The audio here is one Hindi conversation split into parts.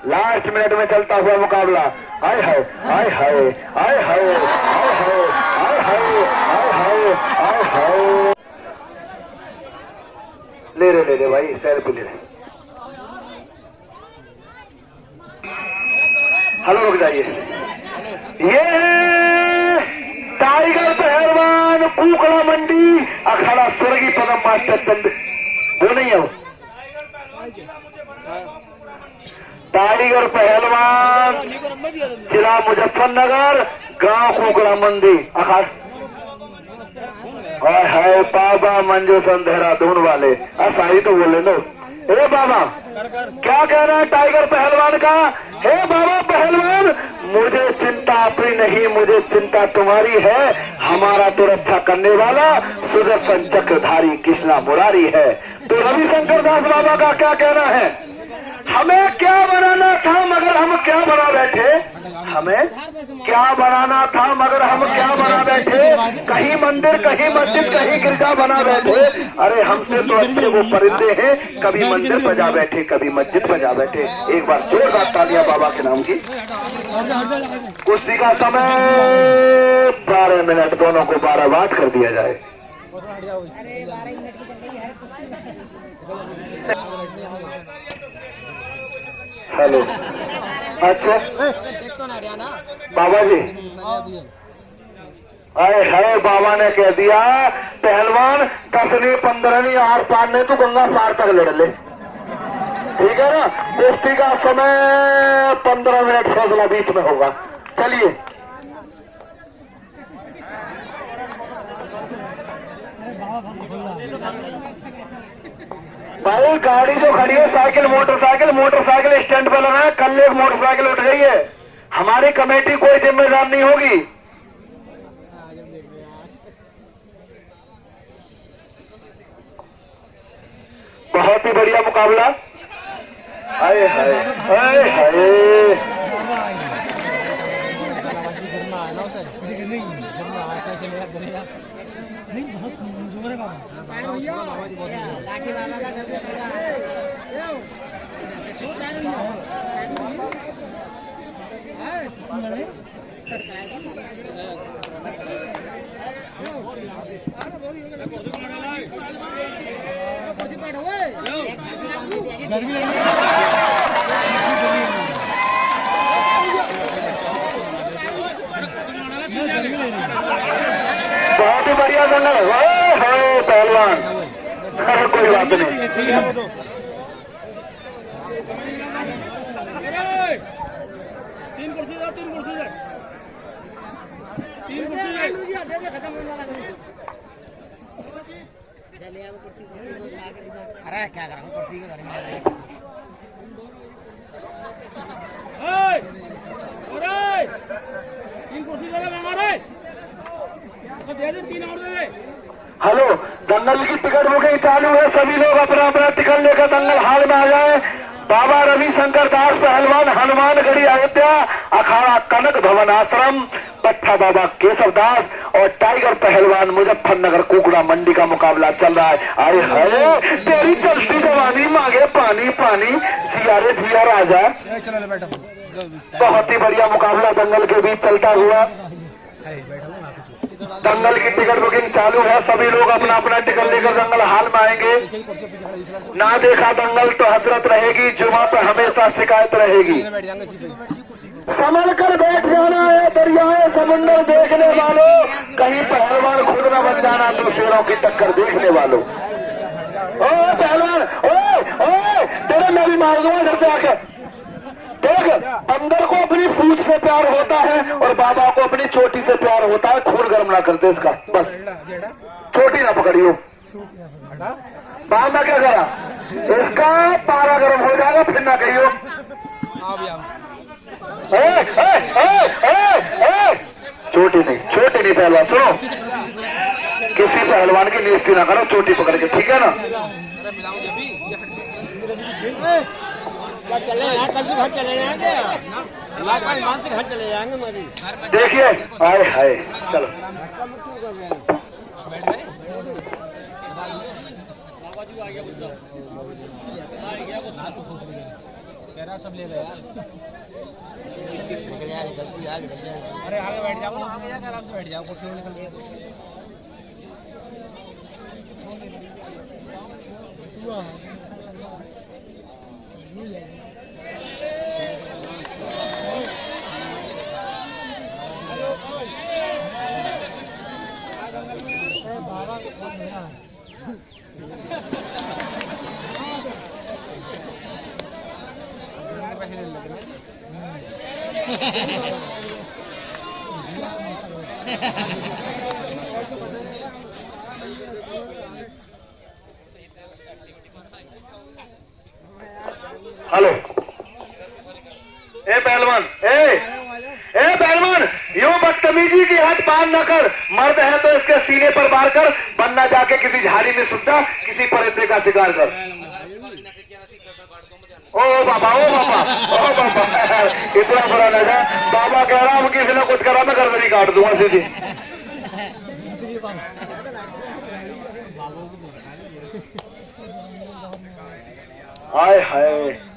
लास्ट मिनट में चलता हुआ मुकाबला। हाय हाय हाय हाय हाय हाय हाय हाय हाय हाय हाय हाय। ले रे भाई, सेल्फी ले रहे। हेलो, रुक जाइए। ये टाइगर पहलवान कुकड़ा मंडी अखाड़ा स्वर्गीय पदम मास्टर चंद, वो नहीं है वो। टाइगर पहलवान जिला मुजफ्फरनगर, गांव कुकड़ा मंडी अखाड़ा। हाय हाय बाबा मंजू सन देहरादून वाले, सारी तो बोले लो। हे बाबा, क्या कहना है टाइगर पहलवान का? हे बाबा पहलवान, मुझे चिंता अपनी नहीं, मुझे चिंता तुम्हारी है। हमारा तो रक्षा करने वाला सुदर्शन चक्रधारी कृष्णा मुरारी है। तो रविशंकर दास बाबा का क्या कहना है? हमें क्या बनाना था मगर हम क्या बना बैठे। हमें क्या बनाना था मगर हम क्या बना बैठे। कहीं मंदिर, कहीं मस्जिद, कहीं गिरजा बना बैठे। अरे हमसे तो अच्छे वो परिंदे हैं, कभी मंदिर पर जा बैठे, कभी मस्जिद पर जा बैठे। एक बार जोरदार तालियां बाबा के नाम की। कुश्ती का समय 12 मिनट, दोनों को 12 बात कर दिया जाए। हेलो, अच्छा बाबा जी, अरे है बाबा ने कह दिया पहलवान 10 नहीं 15 नहीं, आर पार नहीं तो गंगा पार तक लड़ ले, ठीक है ना। कुश्ती का समय 15 मिनट, फैसला बीच में होगा। चलिए भाई, गाड़ी जो खड़ी है साइकिल मोटरसाइकिल स्टैंड पे लगा है। कल एक मोटरसाइकिल उठ गई है, हमारी कमेटी कोई जिम्मेदार नहीं होगी। बहुत ही बढ़िया मुकाबला। हाय हाय हाय हाय। बहुत ही बढ़िया जंगल है पहलवान, कोई बात नहीं। तीन कुर्सी अरे क्या कर रहा हूँ कुर्सी के बारे में। तीन कुर्सी हमारे दे दे, 3 और दे दे। हेलो, दंगल की टिकट बुकिंग चालू है, सभी लोग अपना अपना टिकट लेकर दंगल हाल में आ जाए। बाबा रविशंकर दास पहलवान, हनुमानगढ़ी अयोध्या, अखाड़ा कनक भवन आश्रम, पट्टा बाबा केशव दास और टाइगर पहलवान मुजफ्फरनगर कुकड़ा मंडी का मुकाबला चल रहा है। अरे हाय तेरी चलती जवानी मांगे पानी पानी, जियारे जिया राजा। बहुत ही बढ़िया मुकाबला दंगल के बीच चलता हुआ। दंगल की टिकट बुकिंग चालू है, सभी लोग अपना अपना टिकट लेकर दंगल हाल में आएंगे। ना देखा दंगल तो हजरत रहेगी, जुमा पर हमेशा शिकायत रहेगी। संभल कर बैठ जाना है दरियाए समुंदर देखने वालों, कहीं पहलवान खुद न बन जाना तो शेरों की टक्कर देखने वालों। ओ पहलवान, ओ तेरे मैं भी मार दूंगा घर से आके। देख, बंदर को अपनी पूंछ से प्यार होता है और बाबा को अपनी चोटी से प्यार होता है। खून गर्म ना करते इसका, बस चोटी ना पकड़ियो। बाबा क्या करा, इसका पारा गर्म हो जाएगा, फिर ना कहियो। चोटी नहीं पहलवान, सुनो, किसी पहलवान की नियुक्ति ना करो चोटी पकड़ के, ठीक है ना। चले यार, कल भी घर चले जाएंगे, मान के घर चले जाएंगे। मेरी देखिए, हाय हाय, चलो सब ले गया अरे आगे बैठ जाओ आराम से बैठ जाओ कुर्सी में निकल गया हेलो ए पहलवान ए पहलवान यूं बदतमीजी की हद पार न कर। मर्द है तो इसके सीने पर वार कर, वरना जाके किसी झाड़ी में सुनता किसी परिंदे का शिकार कर। ओ बाबा इतना बुरा लगा। बाबा कह रहा हूं किसी ने कुछ करा मैं गर्दनी काट दूंगा सीधी। हाय हाय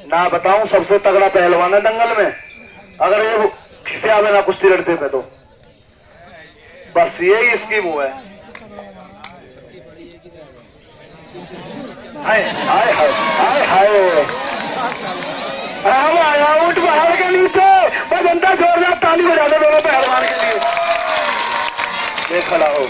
ना बताऊं सबसे तगड़ा पहलवान है दंगल में। अगर ये खिसिया में ना कुश्ती लड़ते पे तो बस यही इसकी वो है। हाय हाय हाय हाय हाय हम आया ऊंट पहाड़ के नीचे बस अंदर जोरदार ताली बजा दो दोनों पहलवान के लिए। ये खड़ा हो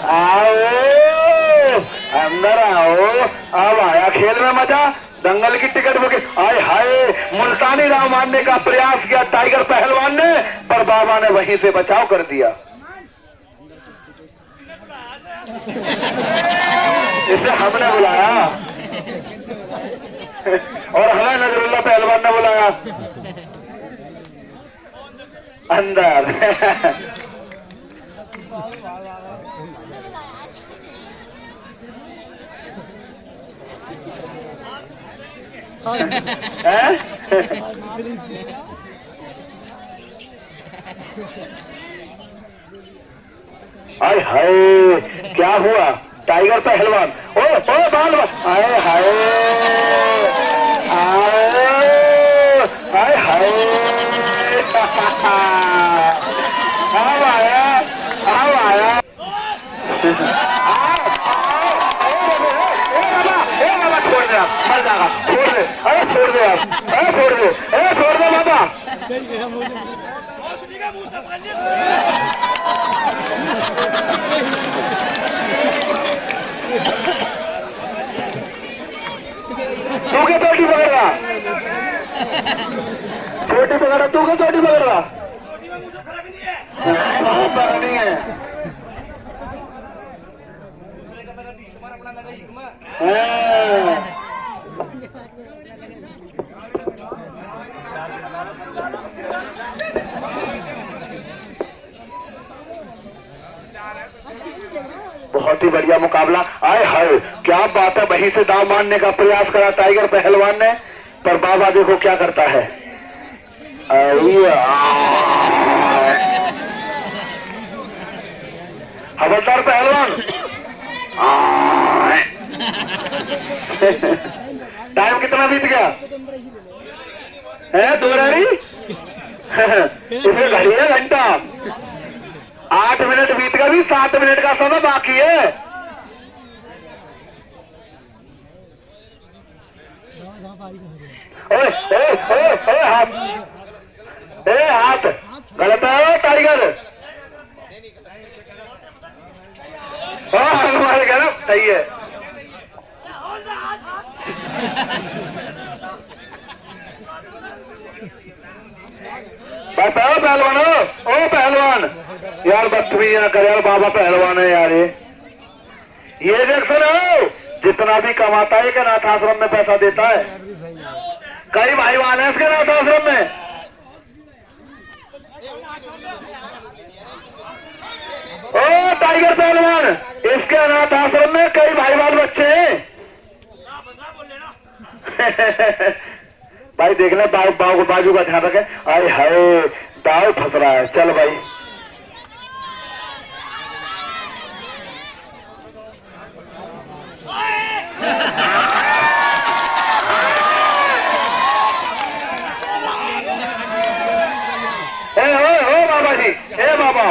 आओ अंदर आओ। अब आया खेल में मजा। दंगल की टिकट बुकिंग। आय हाय मुल्तानी राव मारने का प्रयास किया टाइगर पहलवान ने, पर बाबा ने वहीं से बचाव कर दिया। इसे हमने बुलाया और हमें नजरुल्लाह पहलवान ने बुलाया अंदर। हाय हाय क्या हुआ टाइगर पहलवान। ओ बाल हाय हाय हाय हाय अब आया छोड़ दे मर जाएगा। छोड़ दे अरे छोड़ दे आप छोड़ दे बाबा। तू क्या चोटी पकड़ रहा तू क्या चोटी पकड़ रहा नहीं है। बहुत ही बढ़िया मुकाबला। आय हाय क्या बात है। वहीं से दाव मारने का प्रयास करा टाइगर पहलवान ने, पर बाबा देखो क्या करता है। हवलदार पहलवान टाइम कितना बीत गया है? 2 घड़ी इसमें घड़ी है घंटा। 8 मिनट बीत गया, भी 7 मिनट का समय बाकी है। हाथ गलत है टाइगर। हमारे घर सही है। बताओ पहलवान ओ पहलवान यार बदतमीजी ना कर यार। बाबा पहलवान है यार। ये देख सुनो जितना भी कमाता है कि अनाथ आश्रम में पैसा देता है। कई भाईवान है इसके अनाथ आश्रम में। ओ टाइगर पहलवान इसके अनाथ आश्रम में कई भाई बाल बच्चे हैं। भाई देखना बाजू का ध्यान रखे। अरे हाय दाव फंस रहा है। चल भाई बाबा जी, ए बाबा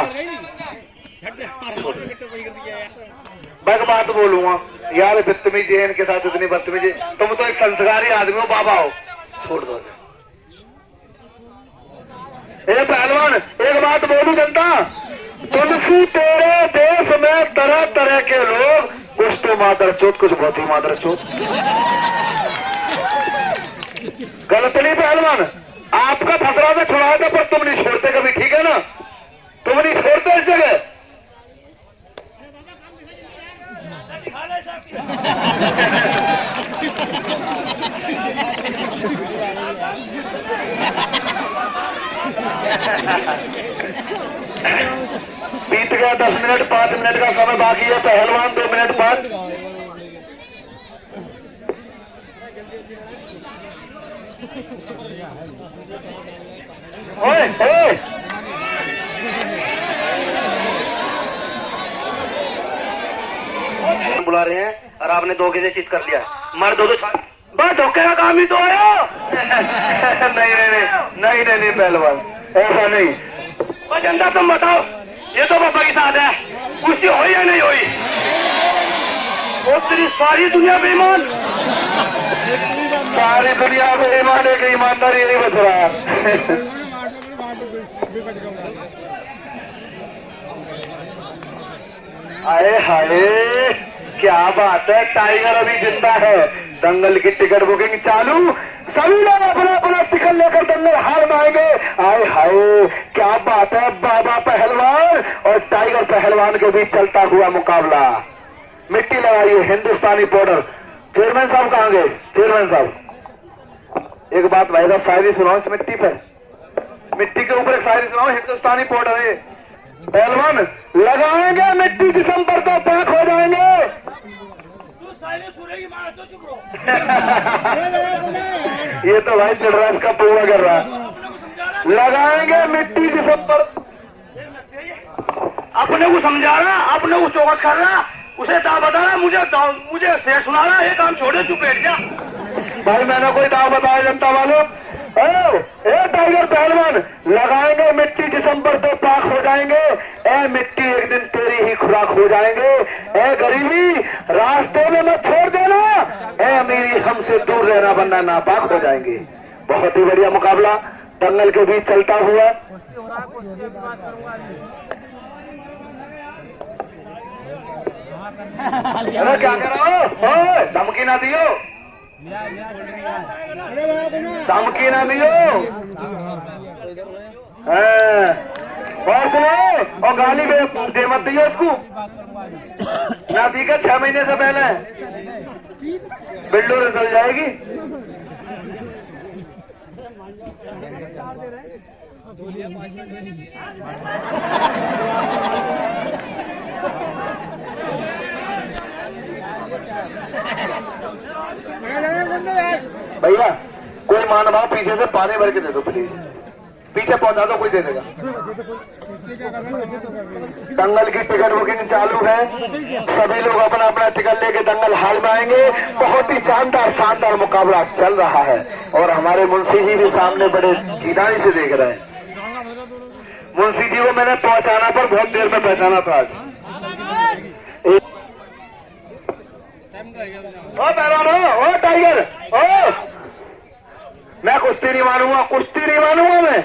मैं बात बोलूंगा यार, बदतमीजी है इनके साथ, इतनी बदतमीजी। तुम तो एक संस्कारी आदमी हो बाबा हो, छोड़ दो। ए पहलवान एक बात बोलू जनता, तुलसी तेरे देश में तरह तरह के लोग, कुछ तो मादर चोत, कुछ बहुत ही मादर चोत। गलत नहीं पहलवान, आपका फसरा से छुड़ाया था पर तुम नहीं छोड़ते कभी, ठीक है ना? तुम नहीं छोड़ते इस जगह। बीत गया 10 मिनट, 5 मिनट का समय बाकी है। पहलवान 2 मिनट बाद। ओए ओए बुला रहे हैं और आपने धोखे से चित कर लिया है। मर दो तो बस धोखे का काम ही तो आया। नहीं पहलवान ऐसा नहीं। चंदा तुम बताओ, ये तो पापा के साथ है, कुछ हुई या नहीं हुई? वो तेरी सारी दुनिया बेईमान, सारी दुनिया बेईमान, एक ईमानदारी नहीं बच रहा। अरे हाय क्या बात है, टाइगर अभी जिंदा है। दंगल की टिकट बुकिंग चालू, सभी लोग अपना अपना टिकट लेकर दंगल हार माएंगे। आए हाय क्या बात है, बाबा पहलवान और टाइगर पहलवान के बीच चलता हुआ मुकाबला। मिट्टी लगाइए हिंदुस्तानी पाउडर। चेयरमैन साहब कहाँ गए? चेयरमैन साहब एक बात भाई साहब, शायरी सुनाओ इस मिट्टी पर, मिट्टी के ऊपर एक शायरी सुनाओ। हिंदुस्तानी पाउडर है पहलवान, लगाएंगे मिट्टी जिस्म पर तो पाक हो जाएंगे। ये तो भाई चिड़राज का पूरा कर रहा है। लगाएंगे मिट्टी जिस्म पर, अपने को समझा रहा, अपने को चौकस कर रहा, उसे दाव बता रहा, मुझे शेर सुना रहा। ये काम छोड़े, चुप बैठ जा। भाई मैंने कोई दाव बताया जनता वालों? ए टाइगर पहलवान, लगाएंगे मिट्टी जिस्म पर तो पाक हो जाएंगे। ए मिट्टी एक दिन तेरी ही खुराक हो जाएंगे। ए गरीबी रास्ते में मत छोड़ देना, ए अमीरी हमसे दूर रहना वरना नापाक हो जाएंगे। बहुत ही बढ़िया मुकाबला दंगल के बीच चलता हुआ। अरे क्या कह रहा हो? धमकी ना दियो, धमकी ना दियो। और सुनो, और गाली दे मत दियो उसको ना, दी का 6 महीने से पहले बिल्डो चल जाएगी। भैया कोई मानवा पीछे से पानी भर के दे दो प्लीज, पीछे पहुंचा दो, कोई दे देगा। दंगल की टिकट बुकिंग चालू है, सभी लोग अपना अपना टिकट लेके दंगल हाल में आएंगे। बहुत ही शानदार मुकाबला चल रहा है और हमारे मुंशी जी भी सामने बड़े सीधाई से देख रहे हैं। मुंशी जी को मैंने पहुंचाना पर बहुत देर में पहचाना था आज। ओ पहलवान, ओ टाइगर, ओ मैं कुश्ती नहीं मानूंगा, कुश्ती नहीं मानूंगा मैं।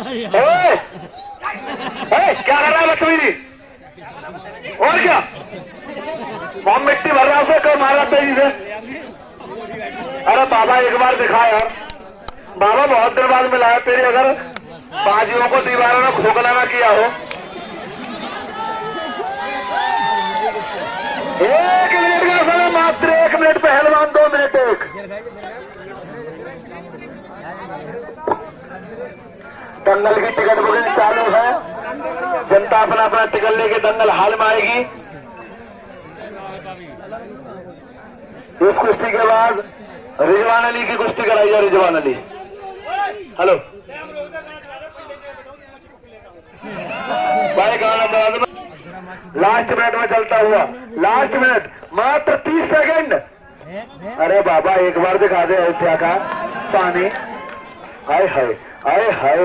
ओए, क्या कर रहा है बदतमीजी? और क्या बहुत मिट्टी भर रहा है, मारा तेजी से। अरे बाबा एक बार दिखा यार, बाबा बहुत देर बाद मिला है तेरी, अगर बाजियों को दीवारों में खोखला ना किया हो। 1 मिनट का समय, मात्र 1 मिनट पहलवान, 2 मिनट 1। दंगल की टिकट बुकिंग चालू है, जनता अपना अपना टिकट लेके दंगल हाल में आएगी। इस कुश्ती के बाद रिजवान अली की कुश्ती कराई है, रिजवान अली। हेलो भाई, गाना लास्ट मिनट में चलता हुआ, लास्ट मिनट मात्र 30 सेकंड। अरे बाबा एक बार दिखा दे अयोध्या का पानी। हाय हाय हाय हाय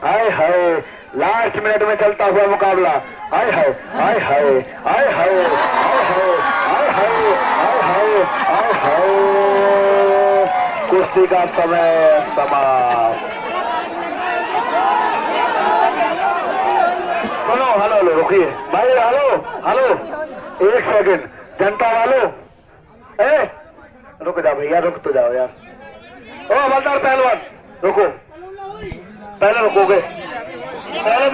हाय हाय, लास्ट मिनट में चलता हुआ मुकाबला। हाय हाय हाय हाय हाय हाय हाय हाय हाय हाय हाय हाय, कुश्ती का समय समाप्त। सुनो, हेलो हेलो, रुकिए भाई, हेलो हेलो, 1 सेकंड। जनता वालों, रुक जाओ भैया, रुक तो जाओ यार। ओ हवलदार पहलवान, रुको, पहले रुकोगे, पहले